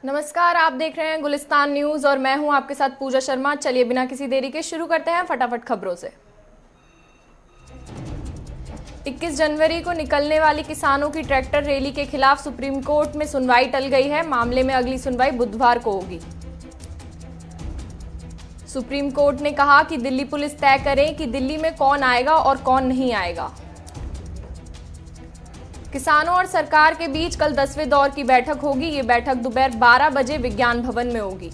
नमस्कार, आप देख रहे हैं गुलिस्तान न्यूज और मैं हूं आपके साथ पूजा शर्मा। चलिए बिना किसी देरी के शुरू करते हैं फटाफट खबरों से। 21 जनवरी को निकलने वाली किसानों की ट्रैक्टर रैली के खिलाफ सुप्रीम कोर्ट में सुनवाई टल गई है। मामले में अगली सुनवाई बुधवार को होगी। सुप्रीम कोर्ट ने कहा कि दिल्ली पुलिस तय करे कि दिल्ली में कौन आएगा और कौन नहीं आएगा। किसानों और सरकार के बीच कल 10वें दौर की बैठक होगी। ये बैठक दोपहर 12 बजे विज्ञान भवन में होगी।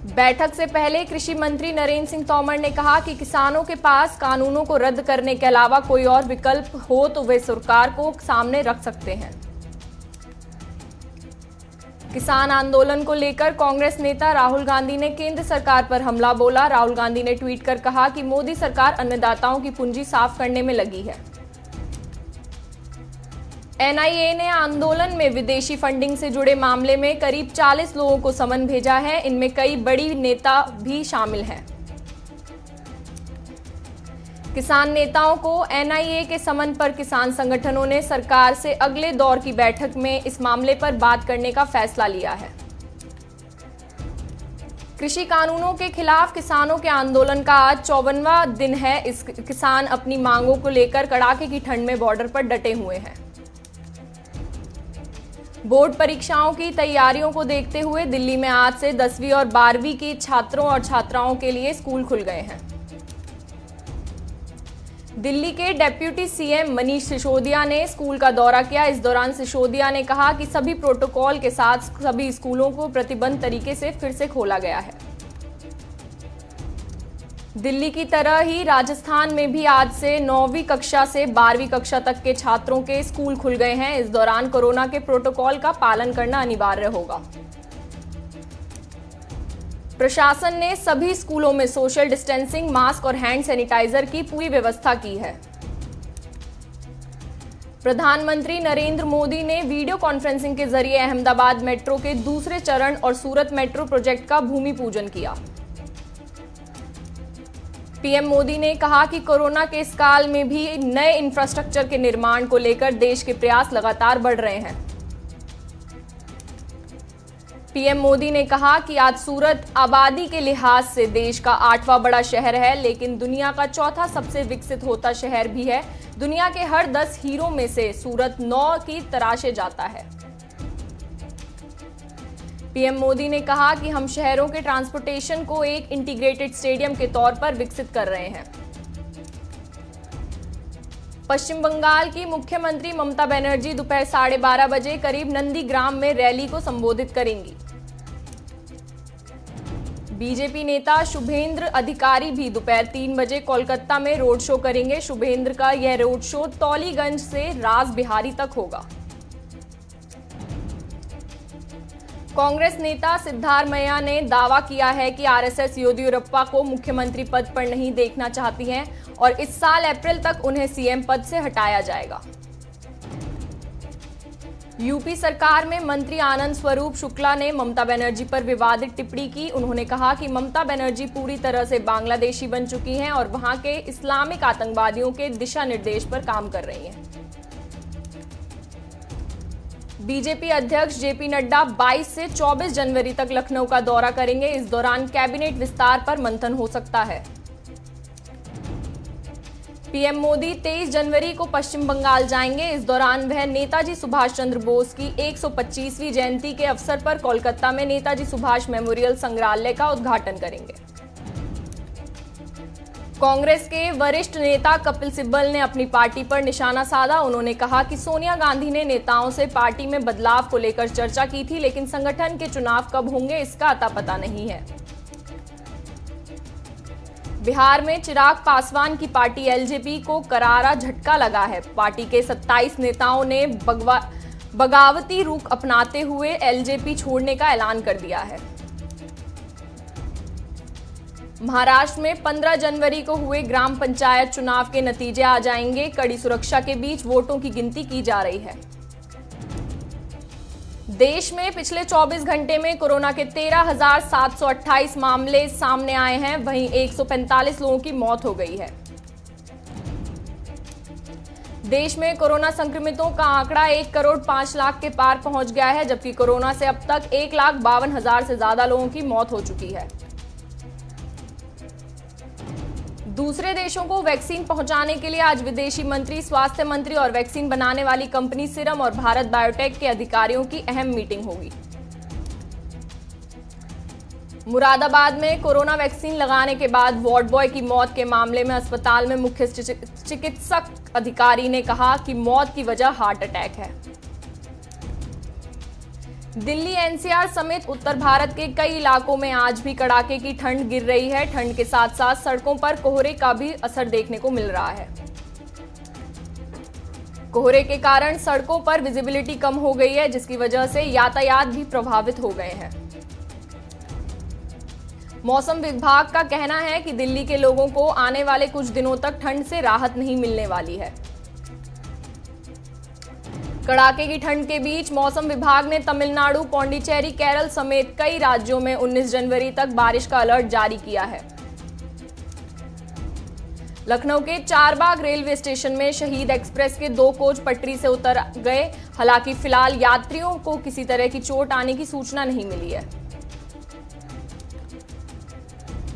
बैठक से पहले कृषि मंत्री नरेंद्र सिंह तोमर ने कहा कि किसानों के पास कानूनों को रद्द करने के अलावा कोई और विकल्प हो तो वे सरकार को सामने रख सकते हैं। किसान आंदोलन को लेकर कांग्रेस नेता राहुल गांधी ने केंद्र सरकार पर हमला बोला। राहुल गांधी ने ट्वीट कर कहा कि मोदी सरकार अन्नदाताओं की पूंजी साफ करने में लगी है। एनआईए ने आंदोलन में विदेशी फंडिंग से जुड़े मामले में करीब 40 लोगों को समन भेजा है। इनमें कई बड़ी नेता भी शामिल हैं। किसान नेताओं को एनआईए के समन पर किसान संगठनों ने सरकार से अगले दौर की बैठक में इस मामले पर बात करने का फैसला लिया है। कृषि कानूनों के खिलाफ किसानों के आंदोलन का आज 54वां दिन है। इस किसान अपनी मांगों को लेकर कड़ाके की ठंड में बॉर्डर पर डटे हुए हैं। बोर्ड परीक्षाओं की तैयारियों को देखते हुए दिल्ली में आज से 10वीं और 12वीं के छात्रों और छात्राओं के लिए स्कूल खुल गए हैं। दिल्ली के डेप्यूटी सीएम मनीष सिसोदिया ने स्कूल का दौरा किया। इस दौरान सिसोदिया ने कहा कि सभी प्रोटोकॉल के साथ सभी स्कूलों को प्रतिबंध तरीके से फिर से खोला गया है। दिल्ली की तरह ही राजस्थान में भी आज से 9वीं कक्षा से 12वीं कक्षा तक के छात्रों के स्कूल खुल गए हैं। इस दौरान कोरोना के प्रोटोकॉल का पालन करना अनिवार्य होगा। प्रशासन ने सभी स्कूलों में सोशल डिस्टेंसिंग, मास्क और हैंड सैनिटाइजर की पूरी व्यवस्था की है। प्रधानमंत्री नरेंद्र मोदी ने वीडियो कॉन्फ्रेंसिंग के जरिए अहमदाबाद मेट्रो के दूसरे चरण और सूरत मेट्रो प्रोजेक्ट का भूमि पूजन किया। पीएम मोदी ने कहा कि कोरोना के इस काल में भी नए इंफ्रास्ट्रक्चर के निर्माण को लेकर देश के प्रयास लगातार बढ़ रहे हैं। पीएम मोदी ने कहा कि आज सूरत आबादी के लिहाज से देश का 8वां बड़ा शहर है, लेकिन दुनिया का चौथा सबसे विकसित होता शहर भी है। दुनिया के हर 10 हीरो में से सूरत 9 की तराशे जाता है। पीएम मोदी ने कहा कि हम शहरों के ट्रांसपोर्टेशन को एक इंटीग्रेटेड स्टेडियम के तौर पर विकसित कर रहे हैं। पश्चिम बंगाल की मुख्यमंत्री ममता बनर्जी दोपहर 12:30 बजे करीब नंदीग्राम में रैली को संबोधित करेंगी। बीजेपी नेता शुभेंद्र अधिकारी भी दोपहर 3 बजे कोलकाता में रोड शो करेंगे। शुभेंद्र का यह रोड शो तौलीगंज से राज बिहारी तक होगा। कांग्रेस नेता सिद्धारमैया ने दावा किया है कि आरएसएस येदियुरप्पा को मुख्यमंत्री पद पर नहीं देखना चाहती है और इस साल अप्रैल तक उन्हें सीएम पद से हटाया जाएगा। यूपी सरकार में मंत्री आनंद स्वरूप शुक्ला ने ममता बनर्जी पर विवादित टिप्पणी की। उन्होंने कहा कि ममता बनर्जी पूरी तरह से बांग्लादेशी बन चुकी हैं और वहां के इस्लामिक आतंकवादियों के दिशा निर्देश पर काम कर रही हैं। बीजेपी अध्यक्ष जेपी नड्डा 22 से 24 जनवरी तक लखनऊ का दौरा करेंगे। इस दौरान कैबिनेट विस्तार पर मंथन हो सकता है। पीएम मोदी 23 जनवरी को पश्चिम बंगाल जाएंगे। इस दौरान वह नेताजी सुभाष चंद्र बोस की 125वीं जयंती के अवसर पर कोलकाता में नेताजी सुभाष मेमोरियल संग्रहालय का उद्घाटन करेंगे। कांग्रेस के वरिष्ठ नेता कपिल सिब्बल ने अपनी पार्टी पर निशाना साधा। उन्होंने कहा कि सोनिया गांधी ने नेताओं से पार्टी में बदलाव को लेकर चर्चा की थी, लेकिन संगठन के चुनाव कब होंगे इसका अता पता नहीं है। बिहार में चिराग पासवान की पार्टी एलजेपी को करारा झटका लगा है। पार्टी के 27 नेताओं ने बगावती रुख अपनाते हुए एलजेपी छोड़ने का ऐलान कर दिया है। महाराष्ट्र में 15 जनवरी को हुए ग्राम पंचायत चुनाव के नतीजे आ जाएंगे। कड़ी सुरक्षा के बीच वोटों की गिनती की जा रही है। देश में पिछले 24 घंटे में कोरोना के 13,728 मामले सामने आए हैं। वहीं 145 लोगों की मौत हो गई है। देश में कोरोना संक्रमितों का आंकड़ा 1 करोड़ 5 लाख के पार पहुंच गया है, जबकि कोरोना से अब तक 1,52,000 से ज्यादा लोगों की मौत हो चुकी है। दूसरे देशों को वैक्सीन पहुंचाने के लिए आज विदेशी मंत्री, स्वास्थ्य मंत्री और वैक्सीन बनाने वाली कंपनी सीरम और भारत बायोटेक के अधिकारियों की अहम मीटिंग होगी। मुरादाबाद में कोरोना वैक्सीन लगाने के बाद वार्ड बॉय की मौत के मामले में अस्पताल में मुख्य चिकित्सक अधिकारी ने कहा कि मौत की वजह हार्ट अटैक है। दिल्ली, एनसीआर समेत उत्तर भारत के कई इलाकों में आज भी कड़ाके की ठंड गिर रही है। ठंड के साथ साथ सड़कों पर कोहरे का भी असर देखने को मिल रहा है। कोहरे के कारण सड़कों पर विजिबिलिटी कम हो गई है, जिसकी वजह से यातायात भी प्रभावित हो गए हैं। मौसम विभाग का कहना है कि दिल्ली के लोगों को आने वाले कुछ दिनों तक ठंड से राहत नहीं मिलने वाली है। कड़ाके की ठंड के बीच मौसम विभाग ने तमिलनाडु, पौंडीचेरी, केरल समेत कई राज्यों में 19 जनवरी तक बारिश का अलर्ट जारी किया है। लखनऊ के चारबाग रेलवे स्टेशन में शहीद एक्सप्रेस के 2 कोच पटरी से उतर गए। हालांकि फिलहाल यात्रियों को किसी तरह की चोट आने की सूचना नहीं मिली है।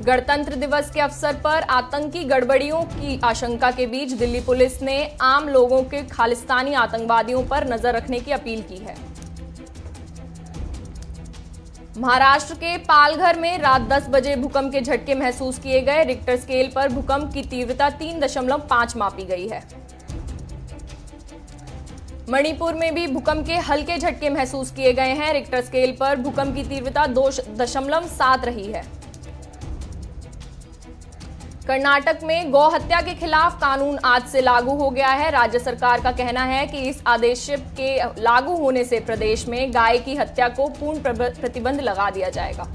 गणतंत्र दिवस के अवसर पर आतंकी गड़बड़ियों की आशंका के बीच दिल्ली पुलिस ने आम लोगों के खालिस्तानी आतंकवादियों पर नजर रखने की अपील की है। महाराष्ट्र के पालघर में रात 10 बजे भूकंप के झटके महसूस किए गए। रिक्टर स्केल पर भूकंप की तीव्रता 3.5 मापी गई है। मणिपुर में भी भूकंप के हल्के झटके महसूस किए गए हैं। रिक्टर स्केल पर भूकंप की तीव्रता 2.7 रही है। कर्नाटक में गौ हत्या के खिलाफ कानून आज से लागू हो गया है। राज्य सरकार का कहना है कि इस आदेश के लागू होने से प्रदेश में गाय की हत्या को पूर्ण प्रतिबंध लगा दिया जाएगा।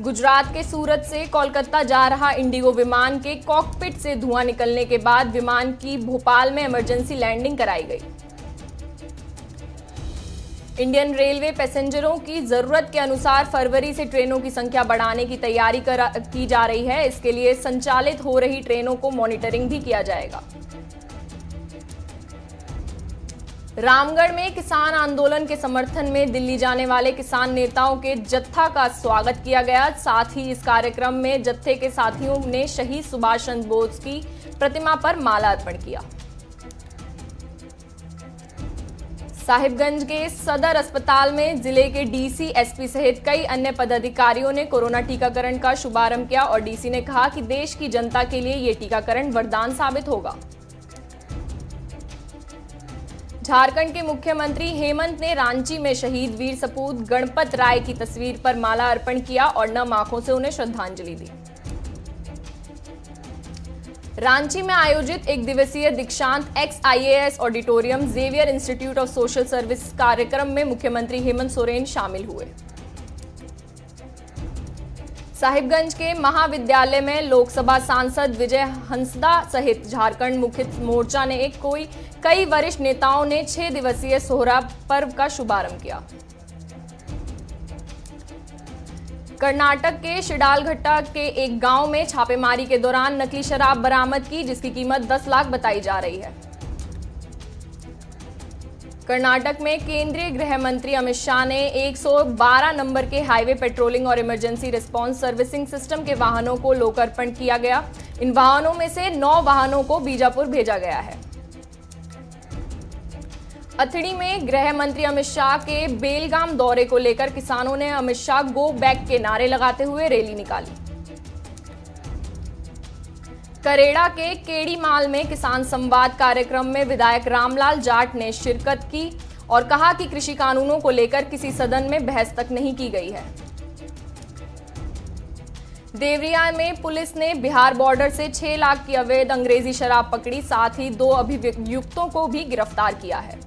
गुजरात के सूरत से कोलकाता जा रहा इंडिगो विमान के कॉकपिट से धुआं निकलने के बाद विमान की भोपाल में इमरजेंसी लैंडिंग कराई गई। इंडियन रेलवे पैसेंजरों की जरूरत के अनुसार फरवरी से ट्रेनों की संख्या बढ़ाने की तैयारी की जा रही है। इसके लिए संचालित हो रही ट्रेनों को मॉनिटरिंग भी किया जाएगा। रामगढ़ में किसान आंदोलन के समर्थन में दिल्ली जाने वाले किसान नेताओं के जत्था का स्वागत किया गया। साथ ही इस कार्यक्रम में जत्थे के साथियों ने शहीद सुभाष चंद्र बोस की प्रतिमा पर माला अर्पण किया। साहिबगंज के सदर अस्पताल में जिले के डीसी, एसपी सहित कई अन्य पदाधिकारियों ने कोरोना टीकाकरण का शुभारंभ किया और डीसी ने कहा कि देश की जनता के लिए ये टीकाकरण वरदान साबित होगा। झारखंड के मुख्यमंत्री हेमंत ने रांची में शहीद वीर सपूत गणपत राय की तस्वीर पर माला अर्पण किया और नम आंखों से उन्हें श्रद्धांजलि दी। रांची में आयोजित 1 दिवसीय दीक्षांत XIAS auditorium Xavier Institute of Social Service कार्यक्रम में मुख्यमंत्री हेमंत सोरेन शामिल हुए। साहिबगंज के महाविद्यालय में लोकसभा सांसद विजय हंसदा सहित झारखंड मुक्ति मोर्चा ने कई वरिष्ठ नेताओं ने 6 दिवसीय सोहरा पर्व का शुभारंभ किया। कर्नाटक के शिडालघट्टा के एक गांव में छापेमारी के दौरान नकली शराब बरामद की, जिसकी कीमत 10 लाख बताई जा रही है। कर्नाटक में केंद्रीय गृह मंत्री अमित शाह ने 112 नंबर के हाईवे पेट्रोलिंग और इमरजेंसी रिस्पांस सर्विसिंग सिस्टम के वाहनों को लोकार्पण किया गया। इन वाहनों में से 9 वाहनों को बीजापुर भेजा गया है। अथड़ी में गृह मंत्री अमित शाह के बेलगाम दौरे को लेकर किसानों ने अमित शाह गो बैक के नारे लगाते हुए रैली निकाली। करेड़ा के केड़ीमाल में किसान संवाद कार्यक्रम में विधायक रामलाल जाट ने शिरकत की और कहा कि कृषि कानूनों को लेकर किसी सदन में बहस तक नहीं की गई है। देवरिया में पुलिस ने बिहार बॉर्डर से 6 लाख की अवैध अंग्रेजी शराब पकड़ी, साथ ही 2 अभियुक्तों को भी गिरफ्तार किया है।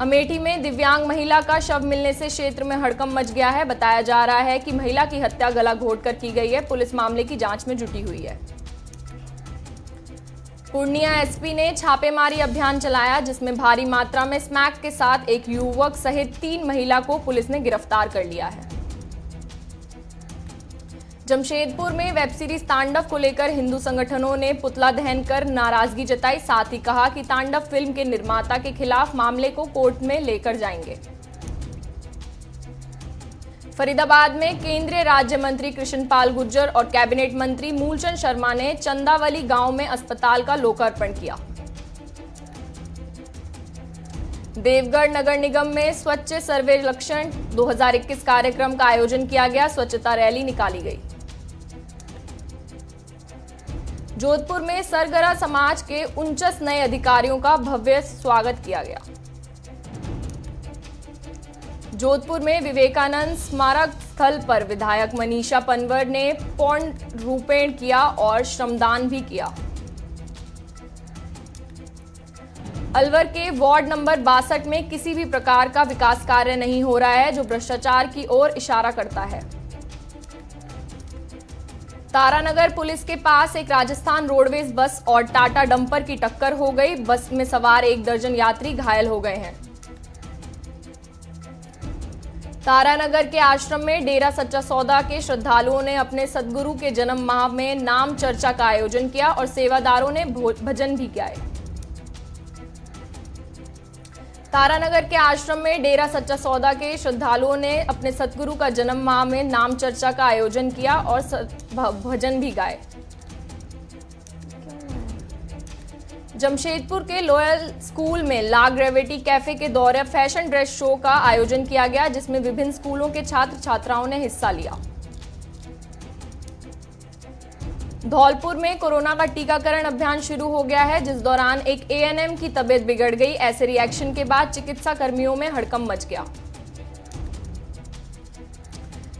अमेठी में दिव्यांग महिला का शव मिलने से क्षेत्र में हड़कंप मच गया है। बताया जा रहा है कि महिला की हत्या गला घोंटकर की गई है। पुलिस मामले की जांच में जुटी हुई है। पूर्णिया एसपी ने छापेमारी अभियान चलाया, जिसमें भारी मात्रा में स्मैक के साथ एक युवक सहित 3 महिला को पुलिस ने गिरफ्तार कर लिया है। जमशेदपुर में वेब सीरीज तांडव को लेकर हिंदू संगठनों ने पुतला दहन कर नाराजगी जताई। साथ ही कहा कि तांडव फिल्म के निर्माता के खिलाफ मामले को कोर्ट में लेकर जाएंगे। फरीदाबाद में केंद्रीय राज्य मंत्री कृष्णपाल गुर्जर और कैबिनेट मंत्री मूलचंद शर्मा ने चंदावली गांव में अस्पताल का लोकार्पण किया। देवगढ़ नगर निगम में स्वच्छ सर्वेक्षण 2021 कार्यक्रम का आयोजन किया गया। स्वच्छता रैली निकाली गई। जोधपुर में सरगरा समाज के 49 नए अधिकारियों का भव्य स्वागत किया गया। जोधपुर में विवेकानंद स्मारक स्थल पर विधायक मनीषा पनवर ने पौधरोपण किया और श्रमदान भी किया। अलवर के वार्ड नंबर 62 में किसी भी प्रकार का विकास कार्य नहीं हो रहा है, जो भ्रष्टाचार की ओर इशारा करता है। तारानगर पुलिस के पास एक राजस्थान रोडवेज बस और टाटा डंपर की टक्कर हो गई। बस में सवार 1 दर्जन यात्री घायल हो गए हैं। तारानगर के आश्रम में डेरा सच्चा सौदा के श्रद्धालुओं ने अपने सदगुरु के जन्म माह में नाम चर्चा का आयोजन किया और सेवादारों ने भजन भी गाए। तारानगर के आश्रम में डेरा सच्चा सौदा के श्रद्धालुओं ने अपने सतगुरु का जन्म माह में नाम चर्चा का आयोजन किया और भजन भी गाए। जमशेदपुर के लॉयल स्कूल में ला ग्रेविटी कैफे के दौरे फैशन ड्रेस शो का आयोजन किया गया, जिसमें विभिन्न स्कूलों के छात्र छात्राओं ने हिस्सा लिया। धौलपुर में कोरोना का टीकाकरण अभियान शुरू हो गया है, जिस दौरान एक एएनएम की तबीयत बिगड़ गई। ऐसे रिएक्शन के बाद चिकित्सा कर्मियों में हड़कंप मच गया।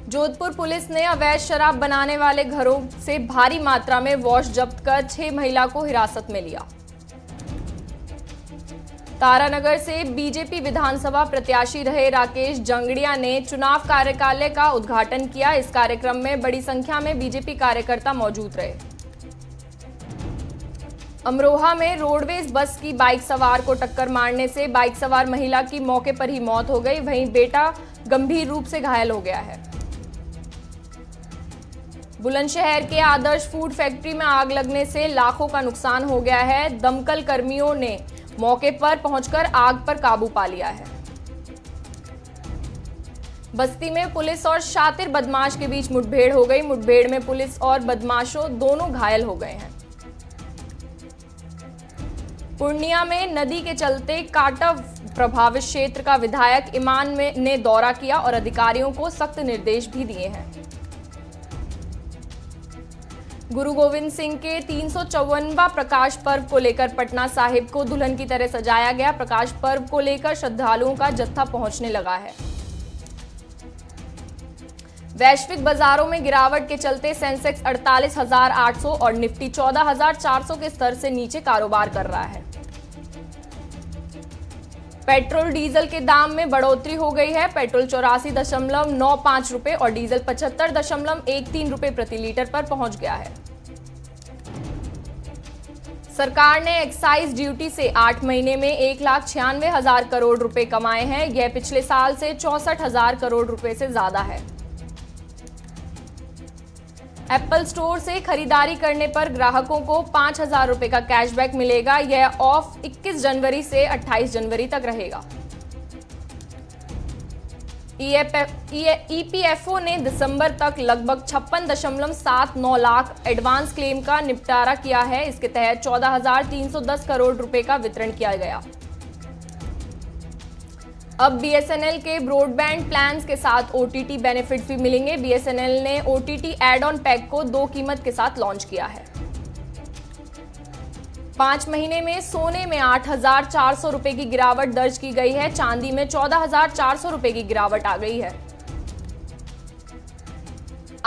जोधपुर पुलिस ने अवैध शराब बनाने वाले घरों से भारी मात्रा में वॉश जब्त कर 6 महिला को हिरासत में लिया। तारानगर से बीजेपी विधानसभा प्रत्याशी रहे राकेश जंगड़िया ने चुनाव कार्यकाल का उद्घाटन किया। इस कार्यक्रम में बड़ी संख्या में बीजेपी कार्यकर्ता मौजूद रहे। अमरोहा में रोडवेज बस की बाइक सवार को टक्कर मारने से बाइक सवार महिला की मौके पर ही मौत हो गई। वहीं बेटा गंभीर रूप से घायल हो गया है। बुलंदशहर के आदर्श फूड फैक्ट्री में आग लगने से लाखों का नुकसान हो गया है। दमकल कर्मियों ने मौके पर पहुंचकर आग पर काबू पा लिया है। बस्ती में पुलिस और शातिर बदमाश के बीच मुठभेड़ हो गई। मुठभेड़ में पुलिस और बदमाशों दोनों घायल हो गए हैं। पूर्णिया में नदी के चलते काटव प्रभावित क्षेत्र का विधायक ईमान ने दौरा किया और अधिकारियों को सख्त निर्देश भी दिए हैं। गुरु गोविंद सिंह के 354वां प्रकाश पर्व को लेकर पटना साहिब को दुल्हन की तरह सजाया गया। प्रकाश पर्व को लेकर श्रद्धालुओं का जत्था पहुंचने लगा है। वैश्विक बाजारों में गिरावट के चलते सेंसेक्स 48,800 और निफ्टी 14,400 के स्तर से नीचे कारोबार कर रहा है। पेट्रोल डीजल के दाम में बढ़ोतरी हो गई है। पेट्रोल 84.95 रुपए और डीजल 75.13 रुपए प्रति लीटर पर पहुंच गया है। सरकार ने एक्साइज ड्यूटी से 8 महीने में 1,96,000 करोड़ रुपए कमाए हैं। यह पिछले साल से 64,000 करोड़ रुपए से ज्यादा है। एप्पल स्टोर से खरीदारी करने पर ग्राहकों को 5,000 रुपए का कैशबैक मिलेगा। यह ऑफ 21 जनवरी से 28 जनवरी तक रहेगा। ईपीएफओ ने दिसंबर तक लगभग 56.79 लाख एडवांस क्लेम का निपटारा किया है। इसके तहत 14,310 करोड़ रुपए का वितरण किया गया। अब बीएसएनएल के ब्रॉडबैंड प्लान्स के साथ ओटीटी बेनिफिट भी मिलेंगे। बीएसएनएल ने ओटीटी एड ऑन पैक को 2 कीमत के साथ लॉन्च किया है। 5 महीने में सोने में 8,400 रुपए की गिरावट दर्ज की गई है। चांदी में 14,400 रुपए की गिरावट आ गई है।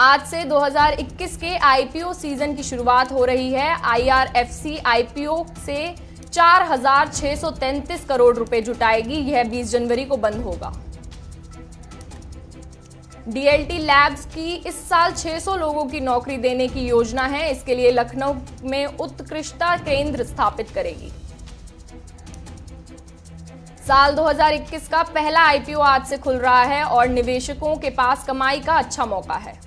आज से 2021 के आईपीओ सीजन की शुरुआत हो रही है। आईआरएफसी आईपीओ से 4,633 करोड़ रुपए जुटाएगी। यह 20 जनवरी को बंद होगा। डीएलटी लैब्स की इस साल 600 लोगों की नौकरी देने की योजना है। इसके लिए लखनऊ में उत्कृष्टता केंद्र स्थापित करेगी। साल 2021 का पहला आईपीओ आज से खुल रहा है और निवेशकों के पास कमाई का अच्छा मौका है।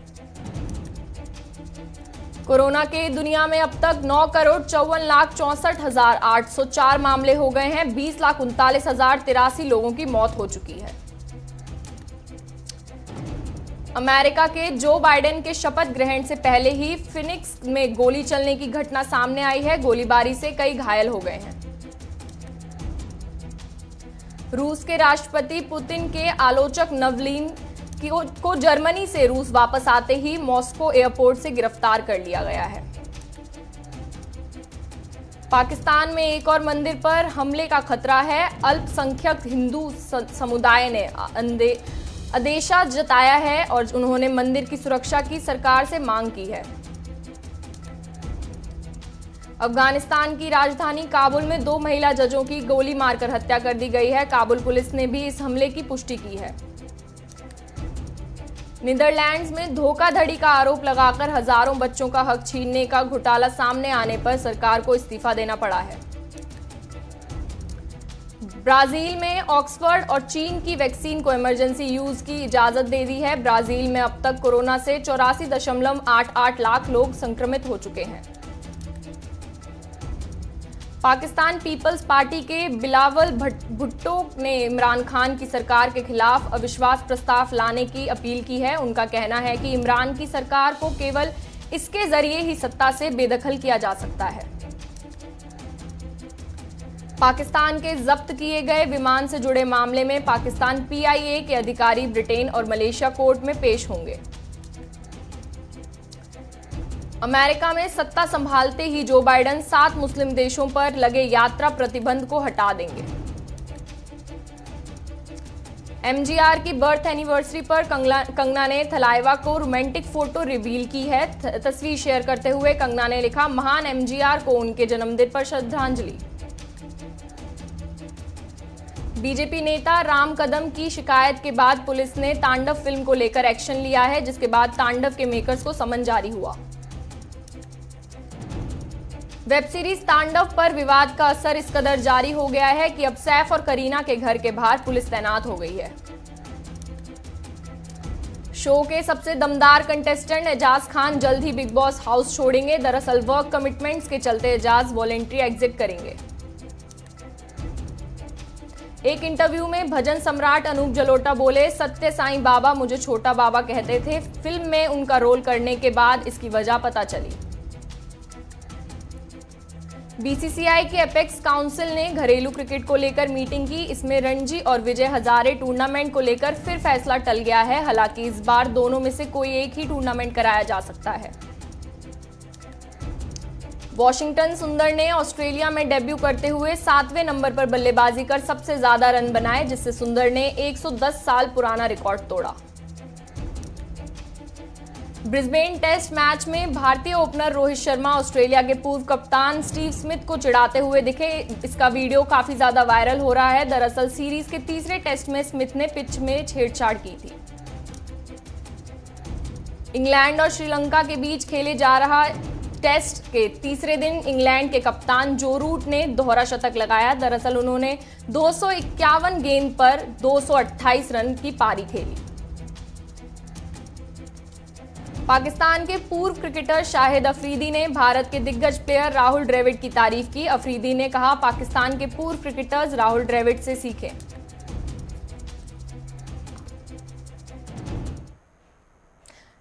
कोरोना के दुनिया में अब तक 9,54,64,804 मामले हो गए हैं। 20,39,083 लोगों की मौत हो चुकी है। अमेरिका के जो बाइडेन के शपथ ग्रहण से पहले ही फिनिक्स में गोली चलने की घटना सामने आई है। गोलीबारी से कई घायल हो गए हैं। रूस के राष्ट्रपति पुतिन के आलोचक नवलिन को जर्मनी से रूस वापस आते ही मॉस्को एयरपोर्ट से गिरफ्तार कर लिया गया है। पाकिस्तान में एक और मंदिर पर हमले का खतरा है। अल्पसंख्यक हिंदू समुदाय ने अंदेशा जताया है और उन्होंने मंदिर की सुरक्षा की सरकार से मांग की है। अफगानिस्तान की राजधानी काबुल में 2 महिला जजों की गोली मारकर हत्या कर दी गई है। काबुल पुलिस ने भी इस हमले की पुष्टि की है। नीदरलैंड्स में धोखाधड़ी का आरोप लगाकर हजारों बच्चों का हक छीनने का घोटाला सामने आने पर सरकार को इस्तीफा देना पड़ा है। ब्राजील में ऑक्सफोर्ड और चीन की वैक्सीन को इमरजेंसी यूज की इजाजत दे दी है। ब्राजील में अब तक कोरोना से 84.88 लाख लोग संक्रमित हो चुके हैं। पाकिस्तान पीपल्स पार्टी के बिलावल भुट्टो ने इमरान खान की सरकार के खिलाफ अविश्वास प्रस्ताव लाने की अपील की है। उनका कहना है कि इमरान की सरकार को केवल इसके जरिए ही सत्ता से बेदखल किया जा सकता है। पाकिस्तान के जब्त किए गए विमान से जुड़े मामले में पाकिस्तान पीआईए के अधिकारी ब्रिटेन और मलेशिया कोर्ट में पेश होंगे। अमेरिका में सत्ता संभालते ही जो बाइडेन 7 मुस्लिम देशों पर लगे यात्रा प्रतिबंध को हटा देंगे। एमजीआर की बर्थ एनिवर्सरी पर कंगना ने थलाइवा को रोमांटिक फोटो रिवील की है। तस्वीर शेयर करते हुए कंगना ने लिखा, महान एमजीआर को उनके जन्मदिन पर श्रद्धांजलि। बीजेपी नेता राम कदम की शिकायत के बाद पुलिस ने तांडव फिल्म को लेकर एक्शन लिया है, जिसके बाद तांडव के मेकर्स को समन जारी हुआ। वेब सीरीज तांडव पर विवाद का असर इस कदर जारी हो गया है कि अब सैफ और करीना के घर के बाहर पुलिस तैनात हो गई है। शो के सबसे दमदार कंटेस्टेंट एजाज खान जल्द ही बिग बॉस हाउस छोड़ेंगे। दरअसल वर्क कमिटमेंट्स के चलते एजाज वॉलेंट्री एग्जिट करेंगे। एक इंटरव्यू में भजन सम्राट अनूप जलोटा बोले, सत्य साईं बाबा मुझे छोटा बाबा कहते थे। फिल्म में उनका रोल करने के बाद इसकी वजह पता चली। बीसीसीआई के एपेक्स काउंसिल ने घरेलू क्रिकेट को लेकर मीटिंग की। इसमें रणजी और विजय हजारे टूर्नामेंट को लेकर फिर फैसला टल गया है। हालांकि इस बार दोनों में से कोई एक ही टूर्नामेंट कराया जा सकता है। वॉशिंगटन सुंदर ने ऑस्ट्रेलिया में डेब्यू करते हुए 7वें नंबर पर बल्लेबाजी कर सबसे ज्यादा रन बनाए, जिससे सुंदर ने 110 साल पुराना रिकॉर्ड तोड़ा। ब्रिस्बेन टेस्ट मैच में भारतीय ओपनर रोहित शर्मा ऑस्ट्रेलिया के पूर्व कप्तान स्टीव स्मिथ को चिढ़ाते हुए दिखे। इसका वीडियो काफी ज्यादा वायरल हो रहा है। दरअसल सीरीज के तीसरे टेस्ट में स्मिथ ने पिच में छेड़छाड़ की थी। इंग्लैंड और श्रीलंका के बीच खेले जा रहा टेस्ट के तीसरे दिन इंग्लैंड के कप्तान जो रूट ने दोहरा शतक लगाया। दरअसल उन्होंने 251 गेंद पर 228 रन की पारी खेली। पाकिस्तान के पूर्व क्रिकेटर शाहिद अफरीदी ने भारत के दिग्गज प्लेयर राहुल द्रविड़ की तारीफ की। अफरीदी ने कहा, पाकिस्तान के पूर्व क्रिकेटर्स राहुल द्रविड़ से सीखें।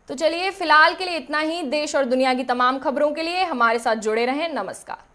तो चलिए फिलहाल के लिए इतना ही। देश और दुनिया की तमाम खबरों के लिए हमारे साथ जुड़े रहें। नमस्कार।